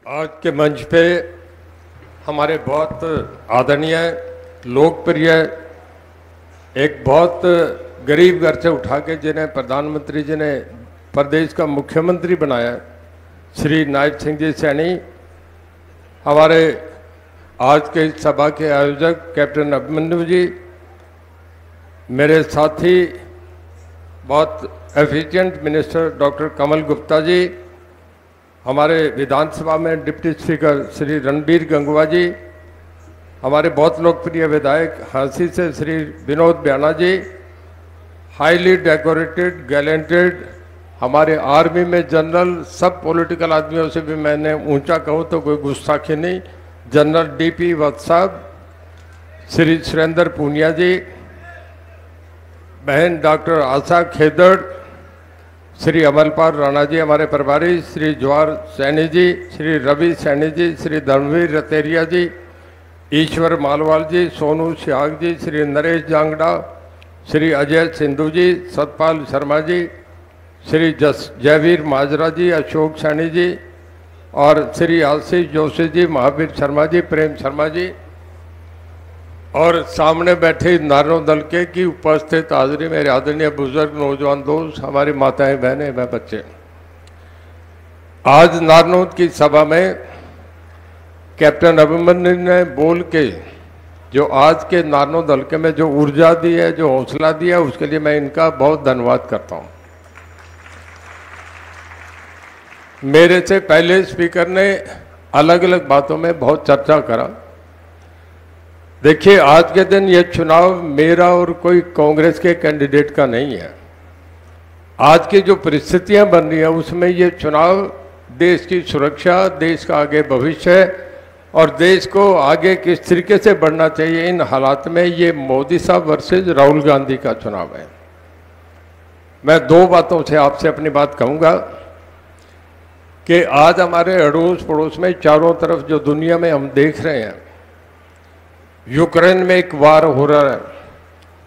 आज के मंच पे हमारे बहुत आदरणीय, लोकप्रिय, एक बहुत गरीब घर से उठा के जिन्हें प्रधानमंत्री जी ने प्रदेश का मुख्यमंत्री बनाया, श्री नायब सिंह जी सैनी, हमारे आज के सभा के आयोजक कैप्टन अभिमन्यु जी, मेरे साथी बहुत एफिशिएंट मिनिस्टर डॉक्टर कमल गुप्ता जी, हमारे विधानसभा में डिप्टी स्पीकर श्री रणबीर गंगवा जी, हमारे बहुत लोकप्रिय विधायक हांसी से श्री विनोद ब्याना जी, हाईली डेकोरेटेड गैलेंटेड हमारे आर्मी में जनरल, सब पॉलिटिकल आदमियों से भी मैंने ऊंचा कहूँ तो कोई गुस्ताखी नहीं, जनरल डीपी वत्स साहब, श्री सुरेंद्र पूनिया जी, बहन डॉक्टर आशा खेदड़, श्री अमलपाल राणा जी हमारे प्रभारी, श्री जवाहर सैनी जी, श्री रवि सैनी जी, श्री धर्मवीर रतेरिया जी, ईश्वर मालवाल जी, सोनू सिहाग जी, श्री नरेश जांगड़ा, श्री अजय सिंधु जी, सतपाल शर्मा जी, श्री जयवीर माजरा जी, अशोक सैनी जी और श्री आशीष जोशी जी, महावीर शर्मा जी, प्रेम शर्मा जी और सामने बैठे नारनौल दल के की उपस्थित हाजिरी, मेरे आदरणीय बुजुर्ग, नौजवान दोस्त, हमारी माताएं, बहनें व बच्चे। आज नारनौल की सभा में कैप्टन अभिमन्यु ने बोल के जो आज के नारनौल दल के में जो ऊर्जा दी है, जो हौसला दिया है, उसके लिए मैं इनका बहुत धन्यवाद करता हूं। मेरे से पहले स्पीकर ने अलग अलग बातों में बहुत चर्चा करा। देखिए, आज के दिन ये चुनाव मेरा और कोई कांग्रेस के कैंडिडेट का नहीं है। आज की जो परिस्थितियां बन रही हैं उसमें ये चुनाव देश की सुरक्षा, देश का आगे भविष्य और देश को आगे किस तरीके से बढ़ना चाहिए, इन हालात में ये मोदी साहब वर्सेस राहुल गांधी का चुनाव है। मैं दो बातों से आपसे अपनी बात कहूँगा कि आज हमारे अड़ोस पड़ोस में चारों तरफ जो दुनिया में हम देख रहे हैं, यूक्रेन में एक वार हो रहा है,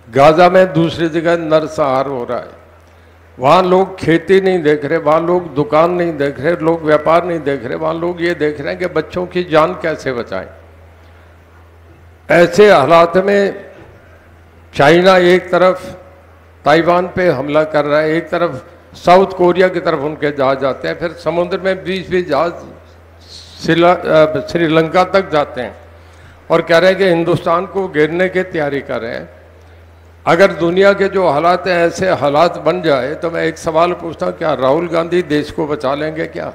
गाजा में दूसरी जगह नरसंहार हो रहा है, वहाँ लोग खेती नहीं देख रहे, वहाँ लोग दुकान नहीं देख रहे, लोग व्यापार नहीं देख रहे, वहाँ लोग ये देख रहे हैं कि बच्चों की जान कैसे बचाएं। ऐसे हालात में चाइना एक तरफ ताइवान पे हमला कर रहा है, एक तरफ साउथ कोरिया की तरफ उनके जहाज जाते हैं, फिर समुद्र में 20-20 जहाज श्रीलंका तक जाते हैं और कह रहे हैं कि हिंदुस्तान को घेरने की तैयारी कर रहे हैं। अगर दुनिया के जो हालात हैं ऐसे हालात बन जाए तो मैं एक सवाल पूछता हूँ, क्या राहुल गांधी देश को बचा लेंगे? क्या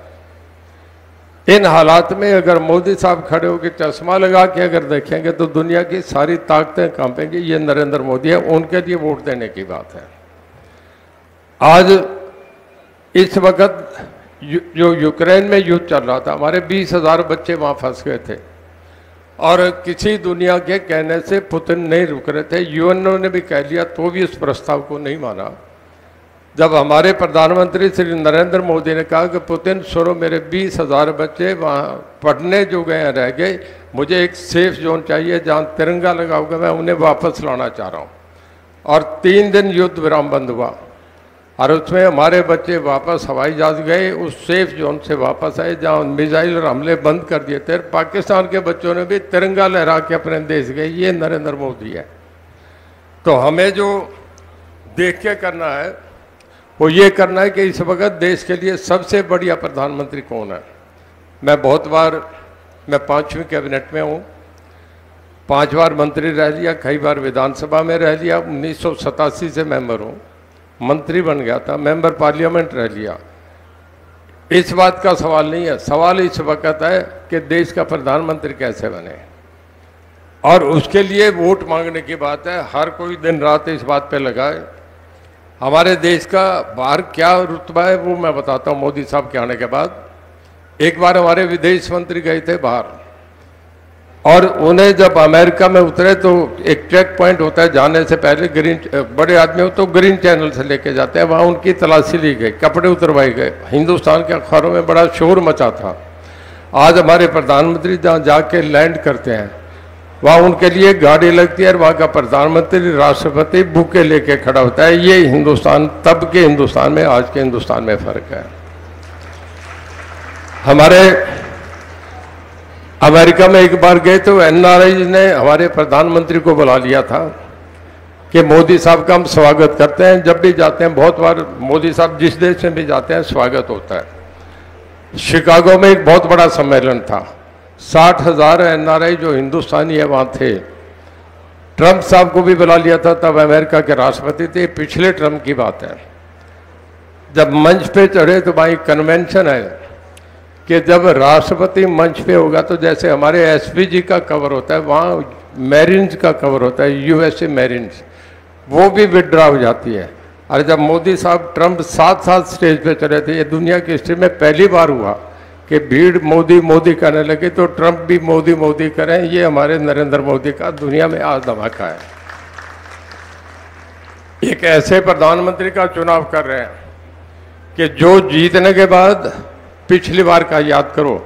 इन हालात में अगर मोदी साहब खड़े होकर चश्मा लगा के अगर देखेंगे तो दुनिया की सारी ताकतें कांपेंगी? ये नरेंद्र मोदी है, उनके लिए वोट देने की बात है। आज इस वक्त जो यूक्रेन में युद्ध चल रहा था, हमारे 20,000 बच्चे वहाँ फंस गए थे और किसी दुनिया के कहने से पुतिन नहीं रुक रहे थे। यूएनओ ने भी कह लिया तो भी इस प्रस्ताव को नहीं माना। जब हमारे प्रधानमंत्री श्री नरेंद्र मोदी ने कहा कि पुतिन सुनो, मेरे 20,000 बच्चे वहाँ पढ़ने जो गए हैं रह गए, मुझे एक सेफ जोन चाहिए जहाँ तिरंगा लगा होगा, मैं उन्हें वापस लाना चाह रहा हूँ। और 3 दिन युद्ध विराम बंद हुआ और उसमें हमारे बच्चे वापस हवाई जहाज गए, उस सेफ जोन से वापस आए जहां मिसाइल और हमले बंद कर दिए थे। पाकिस्तान के बच्चों ने भी तिरंगा लहरा के अपने देश गए। ये नरेंद्र मोदी है। तो हमें जो देख के करना है वो ये करना है कि इस वक्त देश के लिए सबसे बढ़िया प्रधानमंत्री कौन है। मैं बहुत बार, मैं 5वीं कैबिनेट में हूँ, 5 बार मंत्री रह लिया, कई बार विधानसभा में रह लिया, 1987 से मेंबर हूँ, मंत्री बन गया था, मेंबर पार्लियामेंट रह लिया। इस बात का सवाल नहीं है, सवाल इस वक्त है कि देश का प्रधानमंत्री कैसे बने और उसके लिए वोट मांगने की बात है। हर कोई दिन रात इस बात पे लगाए। हमारे देश का बाहर क्या रुतबा है वो मैं बताता हूँ। मोदी साहब के आने के बाद एक बार हमारे विदेश मंत्री गए थे बाहर और उन्हें जब अमेरिका में उतरे तो एक चेक पॉइंट होता है, जाने से पहले ग्रीन, बड़े आदमी हो तो ग्रीन चैनल से लेके जाते हैं, वहाँ उनकी तलाशी ली गई, कपड़े उतरवाए गए। हिंदुस्तान के अखबारों में बड़ा शोर मचा था। आज हमारे प्रधानमंत्री जहाँ जाके लैंड करते हैं वहाँ उनके लिए गाड़ी लगती है और वहाँ का प्रधानमंत्री, राष्ट्रपति बुके लेके खड़ा होता है। ये हिंदुस्तान, तब के हिंदुस्तान में आज के हिंदुस्तान में फ़र्क है। हमारे अमेरिका में एक बार गए तो एनआरआई ने हमारे प्रधानमंत्री को बुला लिया था कि मोदी साहब का हम स्वागत करते हैं। जब भी जाते हैं, बहुत बार मोदी साहब जिस देश में भी जाते हैं स्वागत होता है। शिकागो में एक बहुत बड़ा सम्मेलन था, 60,000 एनआरआई जो हिंदुस्तानी है वहाँ थे। ट्रंप साहब को भी बुला लिया था, तब अमेरिका के राष्ट्रपति थे। पिछले ट्रंप की बात है। जब मंच पे चढ़े तो भाई कन्वेंशन है कि जब राष्ट्रपति मंच पे होगा तो जैसे हमारे एसपीजी का कवर होता है, वहाँ मैरिन्स का कवर होता है, यूएसए मैरिन्स, वो भी विड्रॉ हो जाती है। और जब मोदी साहब ट्रंप साथ साथ स्टेज पे चले थे, ये दुनिया की हिस्ट्री में पहली बार हुआ कि भीड़ मोदी मोदी करने लगी तो ट्रंप भी मोदी मोदी करें। ये हमारे नरेंद्र मोदी का दुनिया में आज धमाका है। एक ऐसे प्रधानमंत्री का चुनाव कर रहे हैं कि जो जीतने के बाद, पिछली बार का याद करो,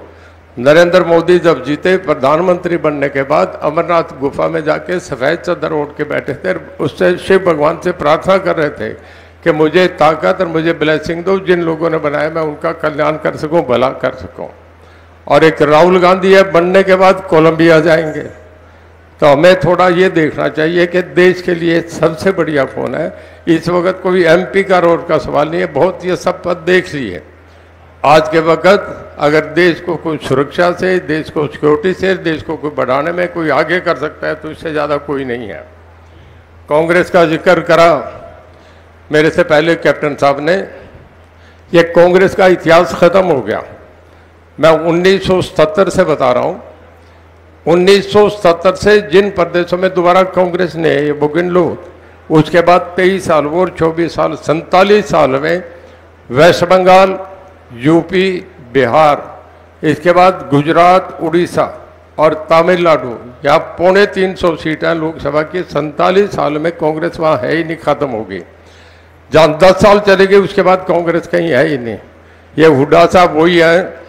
नरेंद्र मोदी जब जीते प्रधानमंत्री बनने के बाद अमरनाथ गुफा में जाके सफ़ेद चादर ओढ़ के बैठे थे, उससे शिव भगवान से प्रार्थना कर रहे थे कि मुझे ताकत और मुझे ब्लेसिंग दो, जिन लोगों ने बनाया मैं उनका कल्याण कर सकूं, भला कर सकूं। और एक राहुल गांधी है, बनने के बाद कोलंबिया जाएंगे। तो हमें थोड़ा ये देखना चाहिए कि देश के लिए सबसे बढ़िया कौन है। इस वक्त कोई एमपी का रोड का सवाल नहीं है, बहुत ये सब पद देख लिए। आज के वक्त अगर देश को कोई सुरक्षा से, देश को सिक्योरिटी से, देश को कोई बढ़ाने में कोई आगे कर सकता है तो इससे ज़्यादा कोई नहीं है। कांग्रेस का जिक्र करा मेरे से पहले कैप्टन साहब ने, ये कांग्रेस का इतिहास ख़त्म हो गया। मैं 1977 से बता रहा हूँ, 1977 से जिन प्रदेशों में दोबारा कांग्रेस ने, ये वो गिन लो, उसके बाद 23 साल और 24 साल, 47 साल में वेस्ट बंगाल, यूपी, बिहार, इसके बाद गुजरात, उड़ीसा और तमिलनाडु, यहाँ 350 सीटें लोकसभा की। 47 साल में कांग्रेस वहाँ है ही नहीं, खत्म हो गई। जहाँ 10 साल चले गए उसके बाद कांग्रेस कहीं है ही नहीं। ये हुड्डा साहब वही है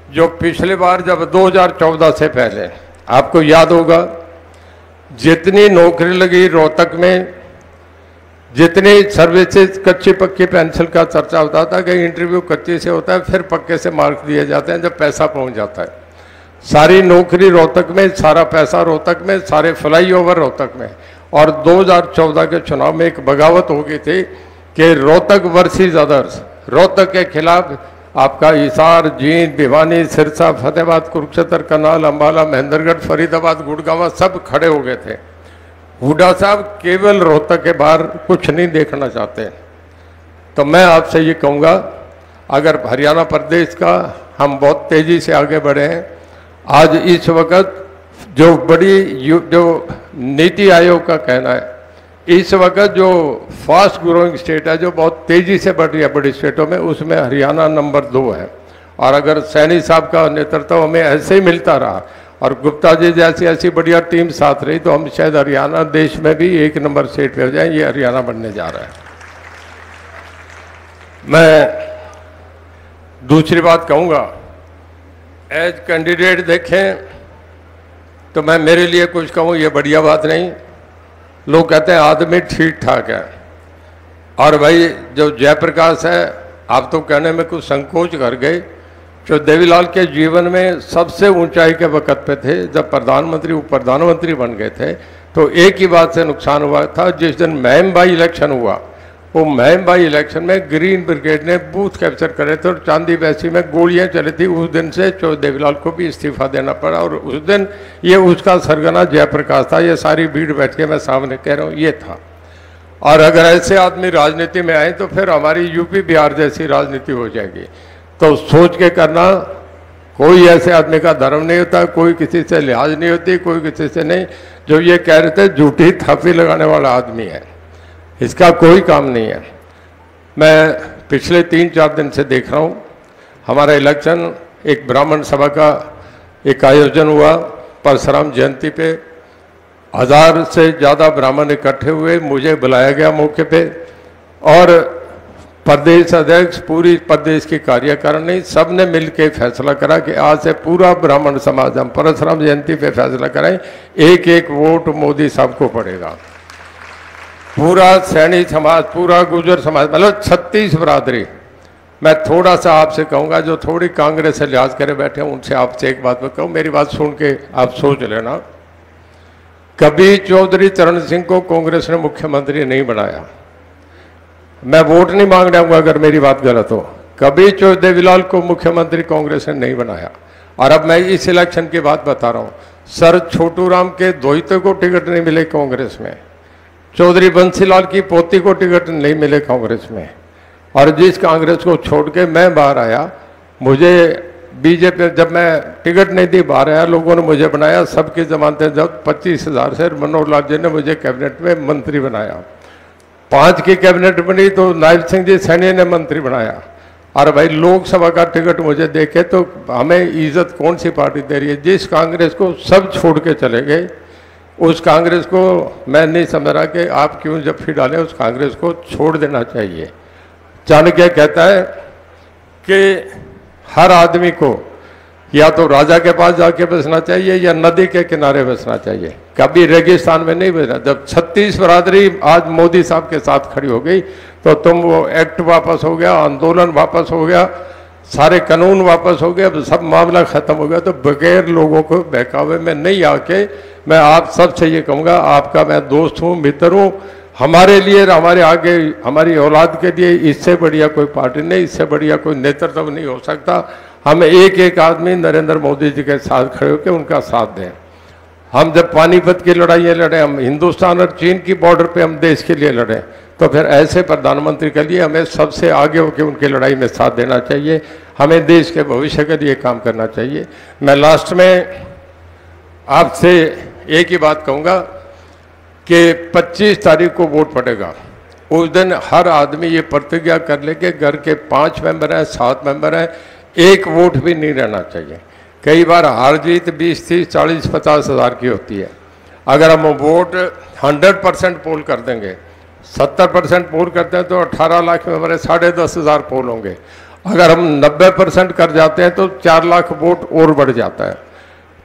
जो पिछली बार जब 2014 से पहले, आपको याद होगा, जितनी नौकरी लगी रोहतक में, जितनी सर्विसेज कच्ची पक्की पेंशन का चर्चा होता था कि इंटरव्यू कच्ची से होता है फिर पक्के से मार्क दिए जाते हैं जब पैसा पहुंच जाता है। सारी नौकरी रोहतक में, सारा पैसा रोहतक में, सारे फ्लाईओवर रोहतक में। और 2014 के चुनाव में एक बगावत हो गई थी कि रोहतक वर्सेस अदर्स, रोहतक के खिलाफ आपका हिसार, जींद, भिवानी, सिरसा, फतेहाबाद, कुरुक्षेत्र, करनाल, अम्बाला, महेंद्रगढ़, फरीदाबाद, गुड़गांव सब खड़े हो गए थे। हुड्डा साहब केवल रोहतक के बाहर कुछ नहीं देखना चाहते। तो मैं आपसे ये कहूँगा, अगर हरियाणा प्रदेश का हम बहुत तेज़ी से आगे बढ़े हैं, आज इस वक्त जो जो नीति आयोग का कहना है, इस वक्त जो फास्ट ग्रोइंग स्टेट है, जो बहुत तेज़ी से बढ़ रही है बड़ी स्टेटों में, उसमें हरियाणा नंबर 2 है। और अगर सैनी साहब का नेतृत्व हमें ऐसे ही मिलता रहा और गुप्ता जी जैसी ऐसी बढ़िया टीम साथ रही तो हम शायद हरियाणा देश में भी 1 नंबर स्टेट पे हो जाए। ये हरियाणा बनने जा रहा है। मैं दूसरी बात कहूँगा, एज कैंडिडेट देखें तो मैं मेरे लिए कुछ कहूँ ये बढ़िया बात नहीं। लोग कहते हैं आदमी ठीक ठाक है, और भाई जो जयप्रकाश है, आप तो कहने में कुछ संकोच कर गए, जो देवीलाल के जीवन में सबसे ऊंचाई के वक्त पे थे, जब प्रधानमंत्री बन गए थे, तो एक ही बात से नुकसान हुआ था। जिस दिन महम बाई इलेक्शन हुआ, वो महम बाई इलेक्शन में ग्रीन ब्रिगेड ने बूथ कैप्चर करे थे और चांदी बैसी में गोलियां चली थी। उस दिन से देवीलाल को भी इस्तीफा देना पड़ा, और उस दिन ये उसका सरगना जयप्रकाश था। ये सारी भीड़ बैठ के मैं सामने कह रहा हूँ, ये था। और अगर ऐसे आदमी राजनीति में आए तो फिर हमारी यूपी बिहार जैसी राजनीति हो जाएगी। तो सोच के करना, कोई ऐसे आदमी का धर्म नहीं होता, कोई किसी से लिहाज नहीं होती, कोई किसी से नहीं। जो ये कह रहे थे झूठी थापी लगाने वाला आदमी है, इसका कोई काम नहीं है। मैं पिछले 3-4 दिन से देख रहा हूँ, हमारा इलेक्शन, एक ब्राह्मण सभा का एक आयोजन हुआ परशुराम जयंती पे, 1000 से ज़्यादा ब्राह्मण इकट्ठे हुए, मुझे बुलाया गया मौके पे, और प्रदेश अध्यक्ष, पूरी प्रदेश की कार्यकारिणी, सब ने मिलकर फैसला करा कि आज से पूरा ब्राह्मण समाज हम परशुराम जयंती पे फैसला कराएं, 1-1 वोट मोदी साहब को पड़ेगा। पूरा सैनी समाज, पूरा गुर्जर समाज, मतलब 36 बरादरी, मैं थोड़ा सा आपसे कहूँगा, जो थोड़ी कांग्रेस से लिहाज करे बैठे हैं उनसे आपसे एक बात मैं कहूँ, मेरी बात सुन के आप सोच लेना। कभी चौधरी चरण सिंह को कांग्रेस ने मुख्यमंत्री नहीं बनाया। मैं वोट नहीं मांग रहा हूँ अगर मेरी बात गलत हो। कभी देवीलाल को मुख्यमंत्री कांग्रेस ने नहीं बनाया। और अब मैं इस इलेक्शन की बात बता रहा हूँ, सर छोटू राम के दोहिते को टिकट नहीं मिले कांग्रेस में, चौधरी बंसीलाल की पोती को टिकट नहीं मिले कांग्रेस में, और जिस कांग्रेस को छोड़ के मैं बाहर आया, मुझे बीजेपी जब मैं टिकट नहीं दी बाहर आया, लोगों ने मुझे बनाया, सबकी जमानतें जब 25,000 से मनोहर लाल जी ने मुझे कैबिनेट में मंत्री बनाया। 5 की कैबिनेट बनी तो नायब सिंह जी सैनी ने मंत्री बनाया। और भाई लोकसभा का टिकट मुझे देखे तो हमें इज्जत कौन सी पार्टी दे रही है? जिस कांग्रेस को सब छोड़ के चले गए, उस कांग्रेस को मैं नहीं समझ रहा कि आप क्यों जफ्फी डालें, उस कांग्रेस को छोड़ देना चाहिए। चाणक्य कहता है कि हर आदमी को या तो राजा के पास जाके बसना चाहिए या नदी के किनारे बसना चाहिए, कभी रेगिस्तान में नहीं बसना। जब 36 बरादरी आज मोदी साहब के साथ खड़ी हो गई तो तुम वो एक्ट वापस हो गया, आंदोलन वापस हो गया, सारे कानून वापस हो गए, अब सब मामला खत्म हो गया। तो बगैर लोगों को बहकावे में नहीं आके मैं आप सबसे ये कहूँगा, आपका मैं दोस्त हूँ, मित्र हूँ, हमारे लिए हमारे आगे हमारी औलाद के लिए इससे बढ़िया कोई पार्टी नहीं, इससे बढ़िया कोई नेतृत्व नहीं हो सकता। हम एक एक आदमी नरेंद्र मोदी जी के साथ खड़े होकर उनका साथ दें। हम जब पानीपत की लड़ाइयाँ लड़े, हम हिंदुस्तान और चीन की बॉर्डर पे हम देश के लिए लड़े, तो फिर ऐसे प्रधानमंत्री के लिए हमें सबसे आगे होकर उनकी लड़ाई में साथ देना चाहिए। हमें देश के भविष्य के लिए काम करना चाहिए। मैं लास्ट में आपसे एक ही बात कहूँगा कि 25 तारीख को वोट पड़ेगा। उस दिन हर आदमी ये प्रतिज्ञा कर ले कि घर के 5 मेंबर हैं, 7 मेंबर हैं, एक वोट भी नहीं रहना चाहिए। कई बार हार जीत 20, 30, 40, 50 हज़ार की होती है। अगर हम वोट 100% पोल कर देंगे, 70% पोल करते हैं तो 18 लाख में हमारे 10,500 पोल होंगे। अगर हम 90% कर जाते हैं तो 4 लाख वोट और बढ़ जाता है।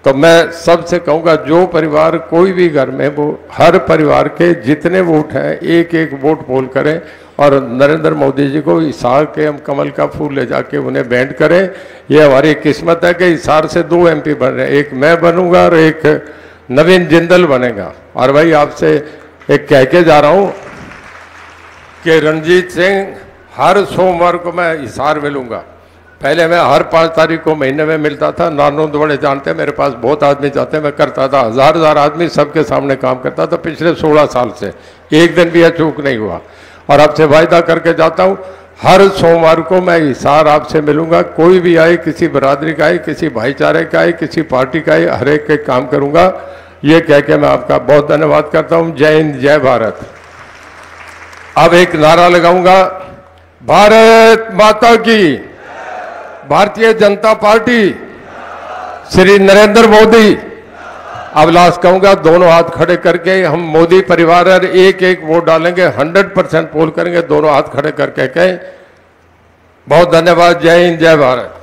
तो मैं सबसे कहूँगा, जो परिवार कोई भी घर में, वो हर परिवार के जितने वोट हैं एक एक वोट पोल करें और नरेंद्र मोदी जी को हिसार के हम कमल का फूल ले जाके उन्हें भेंट करें। ये हमारी किस्मत है कि हिसार से 2 MP बन रहे हैं, एक मैं बनूंगा और एक नवीन जिंदल बनेगा। और भाई आपसे एक कह के जा रहा हूँ कि रणजीत सिंह, हर सोमवार को मैं हिसार मिलूंगा। पहले मैं हर 5 तारीख को महीने में मिलता था। नानोद बड़े जानते हैं, मेरे पास बहुत आदमी जाते हैं, मैं करता था, हजार आदमी सबके सामने काम करता था पिछले 16 साल से, एक दिन भी अचूक नहीं हुआ। और आपसे वायदा करके जाता हूँ, हर सोमवार को मैं हिसार आपसे मिलूंगा। कोई भी आए, किसी बरादरी का आए, किसी भाईचारे का आए, किसी पार्टी का आए, हर एक के काम करूंगा। ये कह के मैं आपका बहुत धन्यवाद करता हूँ। जय हिंद, जय भारत। अब एक नारा लगाऊंगा, भारत माता की, भारतीय जनता पार्टी, श्री नरेंद्र मोदी। अब लास्ट कहूंगा, दोनों हाथ खड़े करके हम मोदी परिवार और एक एक वोट डालेंगे, 100% पोल करेंगे, दोनों हाथ खड़े करके कहें बहुत धन्यवाद। जय हिंद, जय भारत।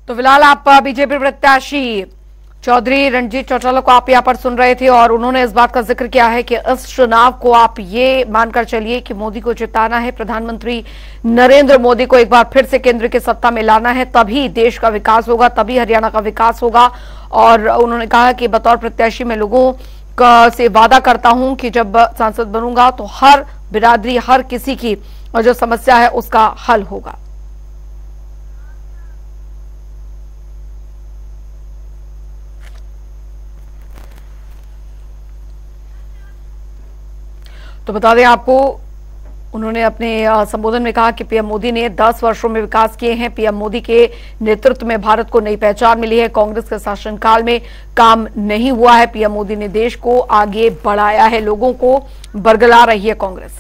तो फिलहाल आप बीजेपी प्रत्याशी चौधरी रणजीत चौटाला को आप यहाँ पर सुन रहे थे और उन्होंने इस बात का जिक्र किया है कि इस चुनाव को आप ये मानकर चलिए कि मोदी को जिताना है, प्रधानमंत्री नरेंद्र मोदी को एक बार फिर से केंद्र की सत्ता में लाना है, तभी देश का विकास होगा, तभी हरियाणा का विकास होगा। और उन्होंने कहा कि बतौर प्रत्याशी मैं लोगों से वादा करता हूं कि जब सांसद बनूंगा तो हर बिरादरी, हर किसी की जो समस्या है उसका हल होगा। तो बता दें आपको, उन्होंने अपने संबोधन में कहा कि पीएम मोदी ने 10 वर्षों में विकास किए हैं। पीएम मोदी के नेतृत्व में भारत को नई पहचान मिली है। कांग्रेस के शासनकाल में काम नहीं हुआ है। पीएम मोदी ने देश को आगे बढ़ाया है, लोगों को बरगला रही है कांग्रेस।